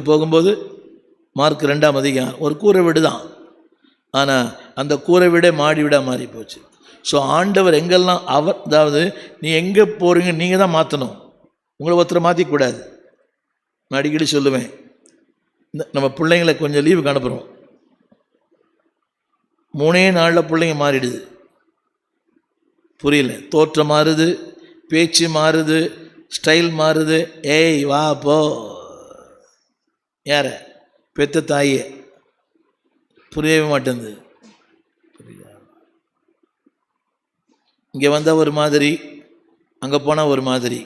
போகும்போது மார்க் 2ஆம் அதிகாரம் ஒரு கூரை வீடு தான், ஆனால் அந்த கூரை வீடே மாடி வீடாக மாறி போச்சு. ஸோ ஆண்டவர் எங்கெல்லாம் அதாவது நீ எங்கே போகிறீங்க நீங்கள் தான் மாற்றணும், உங்களை ஒருத்தரை மாற்றிக்கூடாது. நான் அடிக்கடி சொல்லுவேன், நம்ம பிள்ளைங்களை கொஞ்சம் லீவுக்கு அனுப்புகிறோம், 3 நாளில் பிள்ளைங்க மாறிடுது. புரியல, தோற்றம் மாறுது, பேச்சு மாறுது, ஸ்டைல் மாறுது. ஏய் வா போ, யார பெத்த தாயே, புரியவே மாட்டேங்குது. இங்கே வந்தால் ஒரு மாதிரி, அங்கே போனால் ஒரு மாதிரி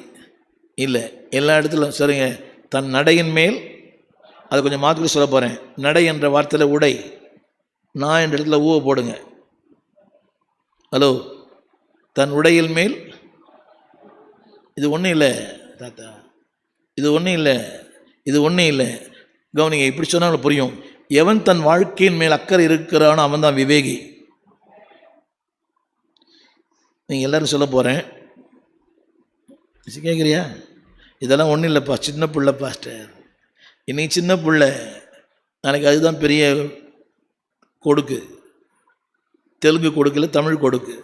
இல்லை. எல்லா இடத்துலையும் சரிங்க. தன் நடையின் மேல், அதை கொஞ்சம் மாற்றி சொல்ல போகிறேன். நடை என்ற வார்த்தையில் உடை, நான் என்ற இடத்துல ஊவை போடுங்க. ஹலோ, தன் உடையில் மேல். இது ஒன்றும் இல்லை தாத்தா, இது ஒன்றும் இல்லை, இது ஒன்றும் இல்லை. கவனிங்க, இப்படி சொன்னாலும் புரியும். எவன் தன் வாழ்க்கையின் மேல் அக்கறை இருக்கிறானோ அவன் தான் விவேகி. நீங்கள் எல்லோரும் சொல்ல போகிறேன், கேட்குறியா? இதெல்லாம் ஒன்றும் இல்லைப்பா, சின்ன பிள்ளை பாஸ்டர், இன்றைக்கி சின்ன பிள்ளை, நாளைக்கு அதுதான் பெரிய கொடுக்கு. தெலுங்கு கொடுக்கல, தமிழ் கொடுக்கு.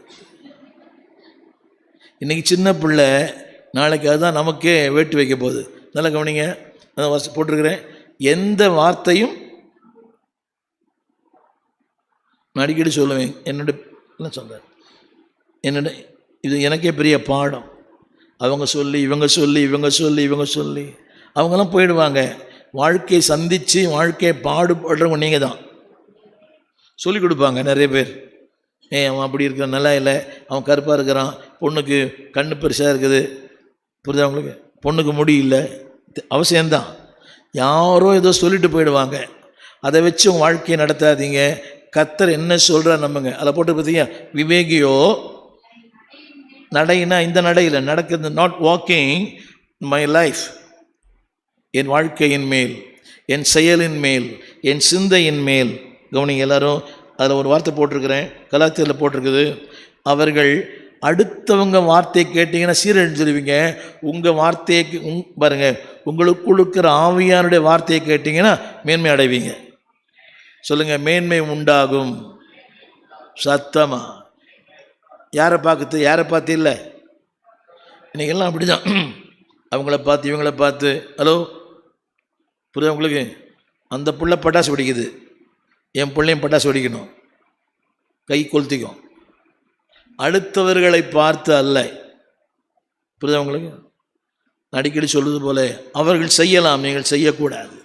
இன்றைக்கி சின்ன பிள்ளை, நாளைக்கு அதுதான் நமக்கே வேட்டு வைக்க போகுது. நல்லா கவனிங்க, நான் போட்டிருக்கிறேன். எந்த வார்த்தையும் நான் அடிக்கடி சொல்லுவேன், என்னோட சொல்கிறேன், என்னோட இது எனக்கே பெரிய பாடம். அவங்க சொல்லி இவங்க சொல்லி இவங்க சொல்லி இவங்க சொல்லி அவங்கெல்லாம் போயிடுவாங்க. வாழ்க்கையை சந்தித்து வாழ்க்கையை பாடுபடுறவங்க நீங்கள் தான். சொல்லிக் கொடுப்பாங்க நிறைய பேர். அவன் அப்படி இருக்கிறான், நல்லா இல்லை, அவன் கருப்பாக இருக்கிறான், பொண்ணுக்கு கண்ணு பெருசாக இருக்குது, புரியுதா அவங்களுக்கு, பொண்ணுக்கு முடியல, அவசியம்தான். யாரோ ஏதோ சொல்லிட்டு போயிடுவாங்க. அதை வச்சு உங்கள் வாழ்க்கையை நடத்தாதீங்க. கர்த்தர் என்ன சொல்கிறா நம்புங்க. அதை போட்டு பார்த்தீங்க, விவேகியோ நடைனா இந்த நடையில் நடக்கிறது, நாட் வாக்கிங் மை லைஃப், என் வாழ்க்கையின் மேல், என் செயலின் மேல், என் சிந்தையின் மேல். கவனிங்க எல்லாரும், அதில் ஒரு வார்த்தை போட்டிருக்கிறேன், கலாச்சாரத்தில் போட்டிருக்குது. அவர்கள் அடுத்தவங்க வார்த்தையை கேட்டிங்கன்னா சீரழிஞ்சிருவீங்க. உங்கள் வார்த்தையை பாருங்கள், உங்களுக்குள் இருக்கிற ஆவியானுடைய வார்த்தையை கேட்டிங்கன்னா மேன்மை அடைவீங்க. சொல்லுங்கள், மேன்மை உண்டாகும். சத்தமாக யாரை பார்க்குறது, யாரை பார்த்து இல்லை. இன்றைக்கெல்லாம் அப்படி தான், அவங்கள பார்த்து இவங்கள பார்த்து. ஹலோ, புரியுது உங்களுக்கு? அந்த பிள்ளை பட்டாசு வெடிக்குது, என் பிள்ளையும் பட்டாசு வெடிக்கணும், கை கொளுத்திக்கும். அடுத்தவர்களை பார்த்து அல்ல. புரியுது உங்களுக்கு? அடிக்கடி சொல்வது போல, அவர்கள் செய்யலாம், நீங்கள் செய்யக்கூடாது.